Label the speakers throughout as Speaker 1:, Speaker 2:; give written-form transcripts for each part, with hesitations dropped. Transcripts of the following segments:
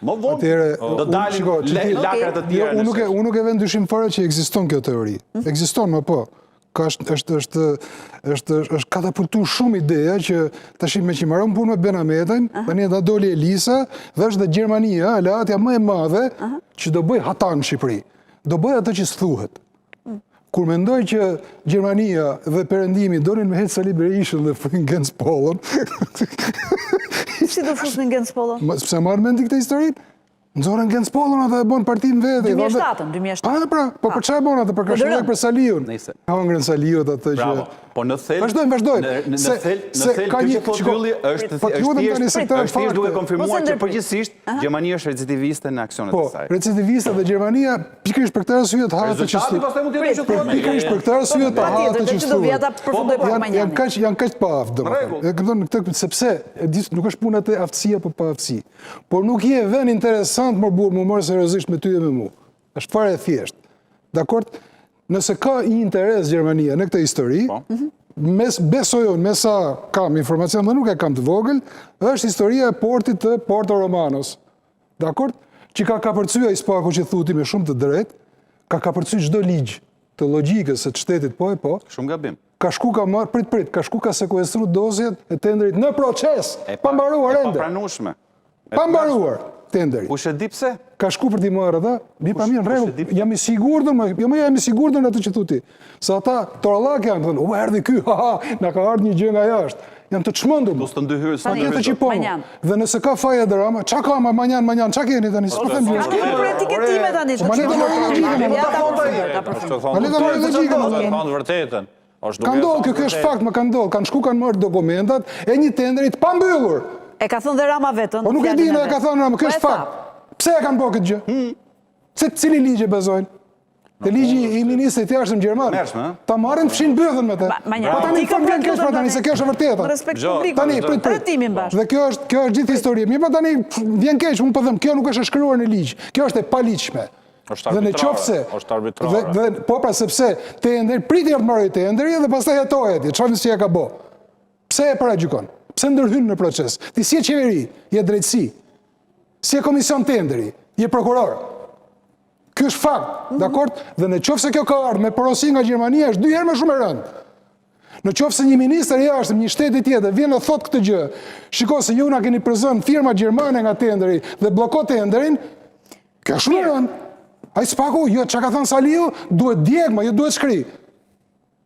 Speaker 1: Më vonë do dalin lakrat të tjera.
Speaker 2: Unë nuk e vend dyshim fare që ekziston kjo teori. Ekziston, më po. është katapultu shumë ideja që tash me që marrëm punë me Ben Ahmetin, tani da doli Elisa, dhe është dhe Gjermania, aleatja më e madhe, që do bëj hatan në Shqipëri. Do bëj atë që s'thuhet. Kur mendoj që Gjermania dhe Perëndimi donin me Heca Liberation dhe frin Gens Pollën.
Speaker 3: Si do fusnin Gens Pollën?
Speaker 2: Pse marrë mend këtë historinë? Nëzorën Gens Pollën atë e bon partinë vete.
Speaker 3: 2007.
Speaker 2: Pra, po për çfarë bon atë për këshilloj për Saliun? Hangren Saliut atë që...
Speaker 1: Bravo, po në thel...
Speaker 2: Vazhdojmë.
Speaker 1: Në thel, kjo që thot Ylli është thjesht duke konfirmuar që përgjithsisht Gjermania është recitiviste në aksionet e saj.
Speaker 2: Po, recitiviste dhe Gjermania pikërisht për këtë arsye të hahet që pikërisht për këtë arsye të hahet që janë kaq pa aftë, domethënë. Sepse nuk është puna e aftësia apo pa aftësi. Por nuk je vën interesant më marrë seriozisht me ty dhe me mu. Është fare e thjesht. Dakord? Nëse ka një interes Gjermania në këtë histori, besojon, me sa kam informacion dhe nuk e kam të vogël, është historia e portit të Porto Romanos. Dakord? Që ka kapërcyja i spaku që thuti me shumë të drejt, ka kapërcyj çdo ligj të logjikës së shtetit po e po.
Speaker 1: Shumë gabim.
Speaker 2: Ka shku ka marrë, prit, ka shku ka sekuestru dosjet e tenderit në proces, pa mbaruar ende.
Speaker 1: Pa pranueshme.
Speaker 2: Pa mbaruar tenderi.
Speaker 1: Kush e di pse?
Speaker 2: Ka shku për t'i marrë ata, mi pa mirë, në rregull, jam i sigurdur, jam i sigurdur në atë që thuti. Sa ata torallak janë, thonë, erdhi ky, na ka ardhur një gjë nga jashtë. Janë të çmendur.
Speaker 1: Do të ndëhyrë sa
Speaker 2: të që po. Dhe nëse ka faja drama, çka ka manjan, çka keni tani? S'po them gjë.
Speaker 3: Kemi për etiketime tani.
Speaker 2: Ka ndodhur, kjo është fakt, më ka ndodhur. Kanë shku kanë marrë dokumentat e një tenderit pa mbyllur.
Speaker 3: E ka thënë dhe Rama vetën.
Speaker 2: Po nuk e di, e ka thënë Rama, kjo është fakt. Pse e kanë bërë këtë gjë? Se cili ligj e bezojnë? Te ligji i ministrit të jashtëm gjerman. Ta marrin fshin bëthën me të. Po tani kam vjen keq tani se kjo është e vërteta.
Speaker 3: Respekt publik.
Speaker 2: Tani tretimin bash. Dhe kjo është gjithë historia. Mirë, po tani vjen keq, unë po them, kjo nuk është e shkruar në ligj. Kjo është e paligjshme.
Speaker 4: Dhe në qofse, është arbitrare.
Speaker 2: Po pra sepse tender priti të marrë tenderi dhe pastaj hetohet atje. Çfarë si e ka bë? Pse e paragjykon? Pse ndërhyn në proces? Ti si e qeveri, je drejtësi. Si e komision tenderi, je prokuror. Ky është fakt, dakord? Dhe në qofse kjo ka ardhur me porosi nga Gjermania është 2 herë më shumë e rëndë. Në qofse një ministër i jashtëm, një shteti tjetër vjen dhe thot këtë gjë, shiko se ju na keni prezën firma gjermane nga tenderi dhe blloko tenderin, kjo është shumë e rëndë. Ai spaku, jo çka ka thënë Saliu, duhet djeg, jo duhet shkri.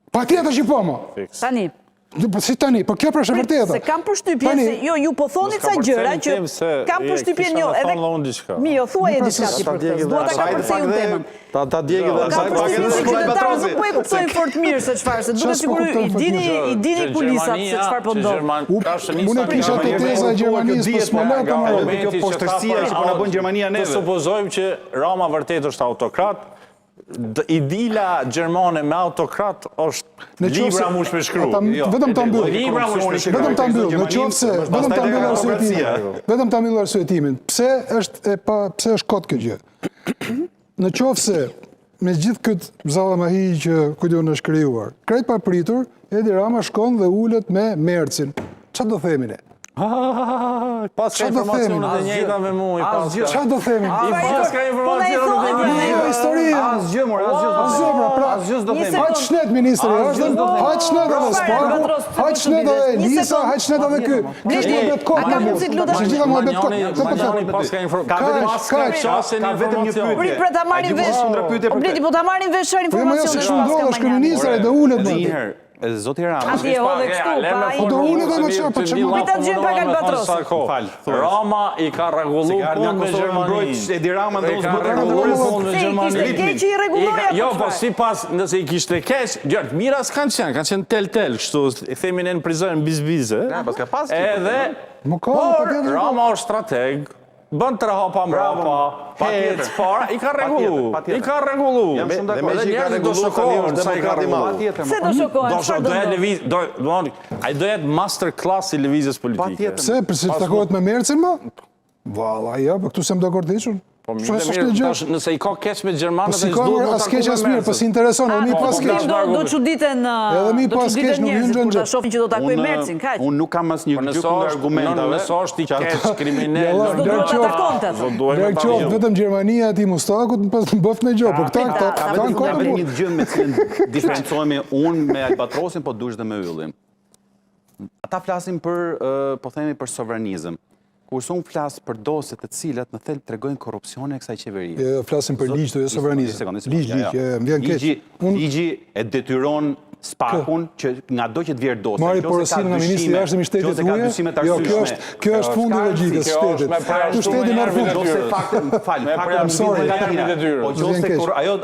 Speaker 2: Patjetër që po mo.
Speaker 3: Tani.
Speaker 2: Si tani, po kjo pra është e vërteta.
Speaker 3: Se kam përshtypjen se ju po thoni ca gjëra që kam përshtypjen jo edhe. Mi jo thuaj diçka ti për këtë. Dua ta kapërcej unë temën.
Speaker 4: Ta djegë dhe
Speaker 3: sa qytetarët nuk po e kuptojnë fort mirë se çfarë, se duhet sigurisht i dini polisat se çfarë po ndodh.
Speaker 2: Unë kisha të teza e Gjermanisë për smolata më
Speaker 1: kjo poshtërsia që po na bën Gjermania neve.
Speaker 4: Ne supozojmë që Rama vërtet është autokrat. Idila gjermane me autokrat është libra mu shpeshkru.
Speaker 2: Vetëm ta mbyll. Vetëm ta mbyll. Në qofse vetëm ta mbyll arsyetimin. Pse është kot kjo gjë? Në qofse me gjithë këtë zallamahi që kujt në është krijuar, krejt pa pritur, Edi Rama shkon dhe ulet me Mercin. Çfarë do themin ne?
Speaker 4: Pas ka informacionet e njëjta me mua.
Speaker 2: Çfarë do themi?
Speaker 4: Pas ka informacionet e njëjta.
Speaker 2: Historia.
Speaker 1: Asgjë mor, asgjë do themi.
Speaker 2: Haq shnet ministri është, haq shnet edhe Spaku, haq shnet edhe Elisa, haq shnet edhe ky.
Speaker 3: A ka mundësi të lutesh
Speaker 2: gjithë muhabet kohë.
Speaker 4: Pas ka informacion.
Speaker 1: Ka vetëm një pyetje.
Speaker 3: Prit për ta marrin vesh. Obliti po ta marrin vesh çfarë informacione
Speaker 2: shumë ndodh është ministri dhe ulet më.
Speaker 1: Njëherë, zoti Rama.
Speaker 3: Ati e hodhe kështu, pa i...
Speaker 2: Do ulet edhe çfarë, po çfarë?
Speaker 3: Pita të gjymë pak Albatros.
Speaker 4: Rama i ka rregullu punë me Gjermaninë.
Speaker 1: Edi Rama
Speaker 4: i ka rregullu punë me Gjermaninë.
Speaker 3: Ishte keq që i rregulloi apo
Speaker 4: jo, po sipas nëse i kishte keq, gjërt mira s'kan qenë tel, kështu i themin në prizën bizbize. Edhe Rama është strateg. Bën të hapa mrapa, hec, para, i ka rregullu.
Speaker 1: Jam shumë dakord.
Speaker 4: Dhe njerëzit do shokohen sa i ka rregullu.
Speaker 3: Se do shokohen?
Speaker 4: Ai do jetë master class i lëvizjes politike.
Speaker 2: Pse? Përse takohet me Mercin më? Valla, ja, po këtu sem dakord ishun.
Speaker 4: Po nëse i ka keq me Gjermanët,
Speaker 2: po si ka as keq as mirë, po si intereson, edhe mi pas keq.
Speaker 3: Do çuditen njerëzit kur ta shohin që do takoj Mercin, kaq.
Speaker 1: Unë nuk kam asnjë gjë kundër argumentave.
Speaker 4: Nëse është i keq, kriminal,
Speaker 3: do duhet ta kontet.
Speaker 2: Vetëm Gjermania ti Mustakut pas bëft me gjë, por këta kanë kohë.
Speaker 1: Një gjë me cilën diferencohemi unë me Albatrosin, po dush dhe me Yllin. Ata flasin për, po themi, për sovranizëm. Kurse unë flasë për dosjet të cilat në thelb tregojnë korrupsionin e kësaj qeverie.
Speaker 2: Flasin për ligj të sovranizëm.
Speaker 1: Ligji e detyron Spakun që nga do që të vjerë dosje.
Speaker 2: Marri porosin nga ministri jashtë i shtetit tuaj. Jo, kjo është fundi i logjikës së shtetit. Ky shteti merr
Speaker 1: fund.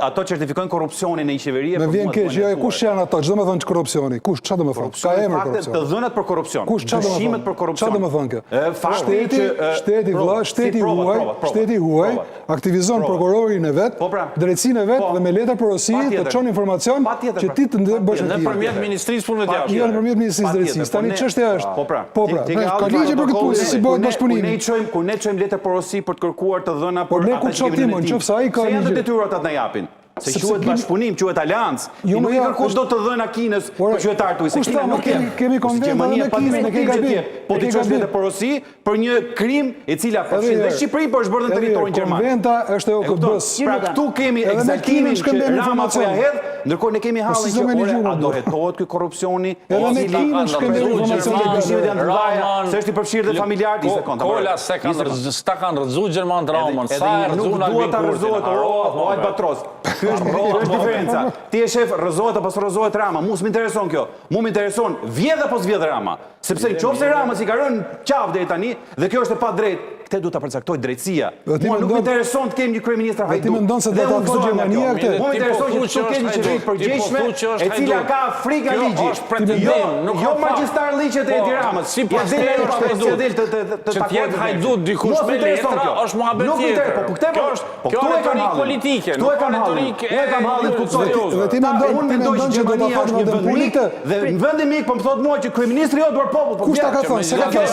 Speaker 1: Ato certifikojnë korrupsionin e një qeverie.
Speaker 2: Me vjen keq, kush janë ato? Çdo më thon korrupsioni. Kush çfarë do të thonë? Ka emër korrupsion.
Speaker 1: Të dhënat për korrupsion.
Speaker 2: Kush çfarë do të thonë?
Speaker 1: Për korrupsion.
Speaker 2: Çfarë do të thonë kjo? Shteti huaj aktivizon prokurorin e vet, drejtsinë e vet dhe me letar porosie të çon informacion që ti të bësh
Speaker 4: nëpërmjet Ministrisë Punëve të Jashtme.
Speaker 2: Jo, nëpërmjet Ministrisë së Drejtësisë. Tani çështja është. Po pra. Ka ligje për këtë punë si bëhet bashkëpunimi.
Speaker 1: Kur ne çojmë letër porosi për të kërkuar të dhëna për
Speaker 2: ata që kemi nënçmë ai ka
Speaker 1: ligje. Se janë të detyruar atë na japin. Se quhet bashkëpunim, quhet aleancë. Ti nuk i kërkosh dot të dhëna Kinës për qytetarët tuaj.
Speaker 2: Kushta nuk kemi konvent me Kinën, ne kemi gabim.
Speaker 1: Po ti çon letër porosi për një krim e cila përfshin dhe Shqipëri, por është bërë në territorin gjerman.
Speaker 2: Konventa është e OKB-s.
Speaker 1: Pra këtu kemi ekzaltimin që Rama po ja hedh, ndërkohë ne kemi hallin që a do hetohet ky korrupsioni,
Speaker 2: edhe ne kemi shkëmbim informacion të
Speaker 1: dëshimet janë të mëdha, se është i përfshirë dhe familjar ti sekond.
Speaker 4: Kola se kanë rrezu Gjerman Ramon, sa rrezuan
Speaker 1: o Albatros. Ky është diferenca. Ti je shef, rrezohet apo rrezohet Rama, mua s'më intereson kjo. Mua më intereson vjedh apo s'vjedh Rama. Sepse nëse Rama si ka rënë qafë deri tani dhe kjo është e padrejtë, këtë duhet ta përcaktoj drejtësia. Mua nuk më intereson të kemi një kryeministër hajdu.
Speaker 2: Ti mendon se do ta thotë Gjermania këtë?
Speaker 1: Mua më intereson që të kemi një qeveri të përgjegjshme, e cila ka frikë ligji. Jo magjistar ligjit e Edi Ramës.
Speaker 4: Sipas të jetë hajdu dikush me letra, është muhabet tjetër. Kjo është retorik politike, nuk ka retorik
Speaker 1: e kam hallit kuptoj.
Speaker 2: Dhe ti mendon që do ta thotë në vend
Speaker 1: dhe në vendin mik po më thot mua që kryeministri jo duar popull.
Speaker 2: Kush ta ka thënë? Se ka thënë,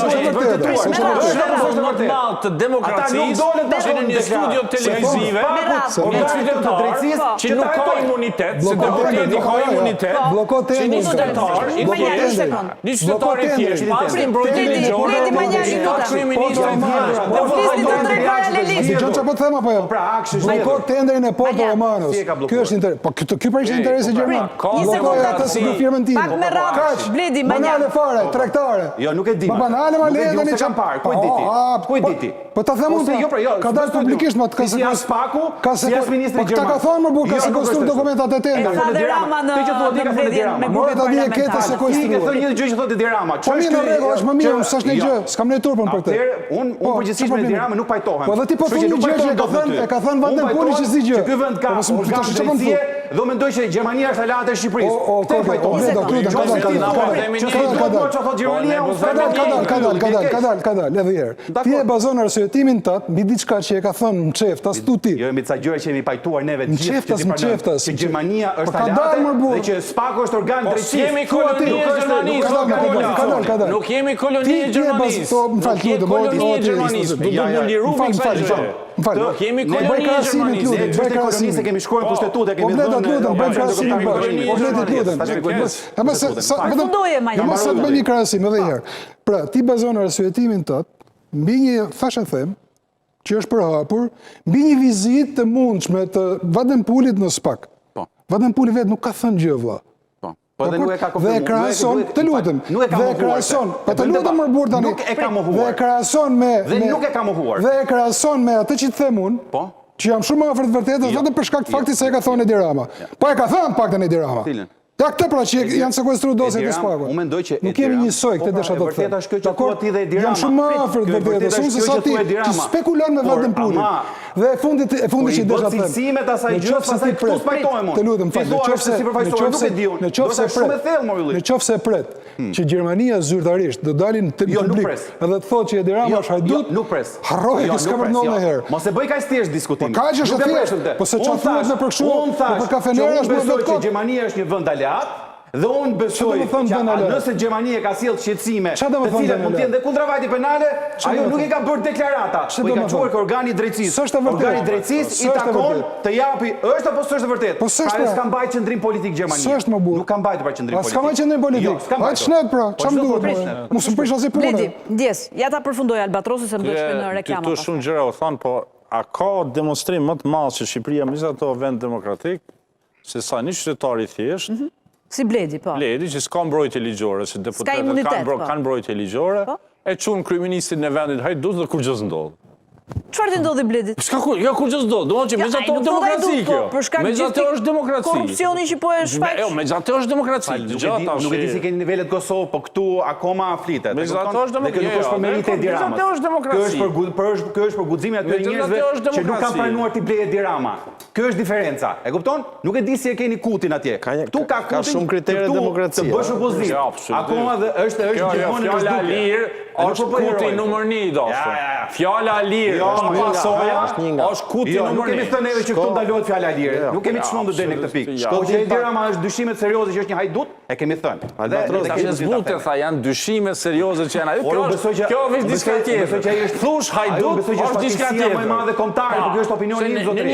Speaker 1: është vërtet.
Speaker 4: Të demokracisë që në një studio televizive që nuk ka imunitet, se deputeti ka imunitet, që një qytetar i thjeshtë, pasi mbrojtjen e gjuhës, ka kryeministrin
Speaker 2: Gjon çfarë po them apo jo? Bllokoj tenderin e Porto Romanos. Ky është interes. Po ky pra ishte interesi gjerman. Bllokoj atë si firmën time.
Speaker 3: Pak me radhë, bledi
Speaker 2: banale fare, tregtare.
Speaker 1: Jo, nuk e di.
Speaker 2: Banale ma le tani çam
Speaker 1: parë. Ku e di ti?
Speaker 2: Po ta them unë, ka dalë publikisht më të
Speaker 1: si as Spaku, si as ministri
Speaker 2: gjerman. Po ka thonë më burr, ka sekuestruar dokumentat e tenderit.
Speaker 3: Sa dhe Rama në mbledhjen me
Speaker 2: grupin
Speaker 3: parlamentar.
Speaker 2: Ke sekuestruar.
Speaker 1: Ke thënë një gjë që thotë Edi Rama.
Speaker 2: Po mirë, në rregull, është më mirë, s'është një gjë, s'kam ne turpën për këtë.
Speaker 1: Unë përgjithsisht me Edi Rama nuk pajtohem.
Speaker 2: Po dhe ti po thonë një gjë që e ka thënë Van der Puli që si gjë.
Speaker 1: Ky vend ka drejtësie dhe mendoj që Gjermania është aleate e Shqipërisë. Te
Speaker 2: Ti e bazon arsyeetimin tat mbi diçka që e ka thënë Mçefta, tuti.
Speaker 1: Jo, mbi ca gjëra që jemi pajtuar neve të gjithë
Speaker 2: që
Speaker 1: Gjermania është aleate dhe që Spaku është organ drejtësie.
Speaker 4: Jemi koloni e Gjermanisë. Nuk jemi koloni e Gjermanisë. Nuk jemi koloni e Gjermanisë. Do të liru me kësaj gjë. Nuk jemi koloni e Gjermanisë.
Speaker 1: Ne gjithë kolonisë kemi shkruar pushtetut e kemi
Speaker 2: Mos e bëni krahasim edhe një herë. Pra, ti bazon arsyetimin tënd mbi një thashë them që është përhapur mbi një vizitë të mundshme të Vadenpulit në Spak. Vadenpuli vetë nuk ka thënë gjë vëlla.
Speaker 1: Po dhe nuk e ka konfirmuar.
Speaker 2: Dhe krahason, të lutem. Dhe krahason, po të lutem më burr tani.
Speaker 1: Nuk e ka mohuar.
Speaker 2: Dhe krahason me
Speaker 1: nuk e ka mohuar.
Speaker 2: Dhe krahason me atë që të them unë.
Speaker 1: Po.
Speaker 2: Që jam shumë afër të vërtetës vetëm për shkak të faktit se e ka thënë Edi Rama. Po e ka thënë paktën Edi Rama. Ja këtë pra që janë sekuestruar dosjet e Spakut.
Speaker 1: Unë mendoj që
Speaker 2: nuk kemi njësoj këtë desha të them.
Speaker 1: Vërtet është kjo që thua ti dhe Edi Rama.
Speaker 2: Jam shumë afër të vërtetës, unë se sa ti që spekulon me Vadenpulin. Dhe e fundit që desha të them.
Speaker 1: Po cilësimet asaj gjë pastaj këtu spajtohem unë.
Speaker 2: Të lutem fal, nëse pret që Gjermania zyrtarisht do dalin në publik edhe të thotë që Edi Rama është hajdut.
Speaker 1: Nuk pres.
Speaker 2: Harroj që s'ka për ndonjë herë.
Speaker 1: Mos e bëj kaq thjesht diskutimin.
Speaker 2: Ka që është thjesht. Po se çfarë thuhet në për kështu, për kafenera është më vetë.
Speaker 1: Gjermania është një vend aleat Dhe unë besoj që nëse Gjermania ka sjellë shqetësime, të cilat mund të jenë dhe kundravajtje penale, ajo nuk i ka bërë deklarata, po i ka quajtur që organi i drejtësisë. Organi i drejtësisë i takon të japi, është apo s'është e vërtetë? Ajo s'ka mbajtur qendrim politik Gjermania. Nuk ka mbajtur pra qendrim politik.
Speaker 2: S'ka mbajtur qendrim politik. Pa çnet pra, çam duhet. Mos më prish as e punë.
Speaker 3: Bledi, ndjes, ja ta përfundoj Albatrosi se më do të shkoj në reklama.
Speaker 4: Këtu shumë gjëra u thon, po a ka demonstrim më të madh që Shqipëria me ato vend demokratik se sa një qytetar i thjesht?
Speaker 3: Si Bledi, po.
Speaker 4: Bledi, që s'ka mbrojtje ligjore, se deputetët kanë mbrojtje ligjore, e çun kryeministin në vendit Hajdut dhe kur gjë s'ndodh.
Speaker 3: Çfarë të ndodhi Bledit?
Speaker 4: S'ka kur, jo kur gjë s'ndodh, do të thonë që megjithatë është demokraci kjo. Megjithatë është demokraci.
Speaker 3: Korrupsioni që po e shfaq.
Speaker 4: Jo, megjithatë është demokraci.
Speaker 1: Nuk e di si keni nivelet Kosovë, po këtu akoma flitet.
Speaker 4: Megjithatë është demokraci.
Speaker 1: Kjo nuk është për meritë e Diramës.
Speaker 4: Megjithatë është demokraci.
Speaker 1: Kjo është për guximin e atyre njerëzve që nuk kanë pranuar ti blejë Dirama. Kjo është diferenca. E kupton? Nuk e di si e keni kutin atje. Këtu ka kutin.
Speaker 5: Ka shumë kritere demokracie.
Speaker 1: Të bësh opozitë. Akoma dhe është gjithmonë në
Speaker 4: fjala lirë, është kuti numër 1 dashur. Fjala lirë është pasoja, është kuti numër 1.
Speaker 1: Nuk kemi thënë neve që këtu ndalohet fjala lirë. Nuk kemi të çmendur deri në këtë pikë. Që Dirama është dyshimet serioze që është një hajdut, e kemi thënë.
Speaker 4: Tash zbutë tha janë dyshime serioze që janë aty. Kjo është diçka tjetër. Thush hajdut, është diçka tjetër.
Speaker 1: Më e madhe kombëtare, por kjo është opinioni im zotëri.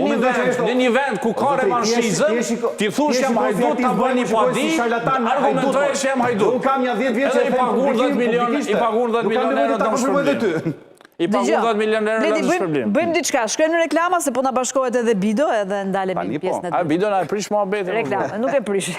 Speaker 4: Në një vend ku ka revanshizëm, ti thush jam hajdut, ta bën një padi, argumentojë që jam hajdut.
Speaker 1: Unë kam një 10 vjeç
Speaker 4: i paguar 10 milionë, i paguar 10 milionë euro në shpërblim. I paguar 10 milionë euro në shpërblim.
Speaker 3: Bëjmë diçka, shkojmë në reklama se po na bashkohet edhe Bido edhe ndalemi në pjesën e dytë.
Speaker 4: Bido na e prish mohabetin.
Speaker 3: Reklama, nuk e prish.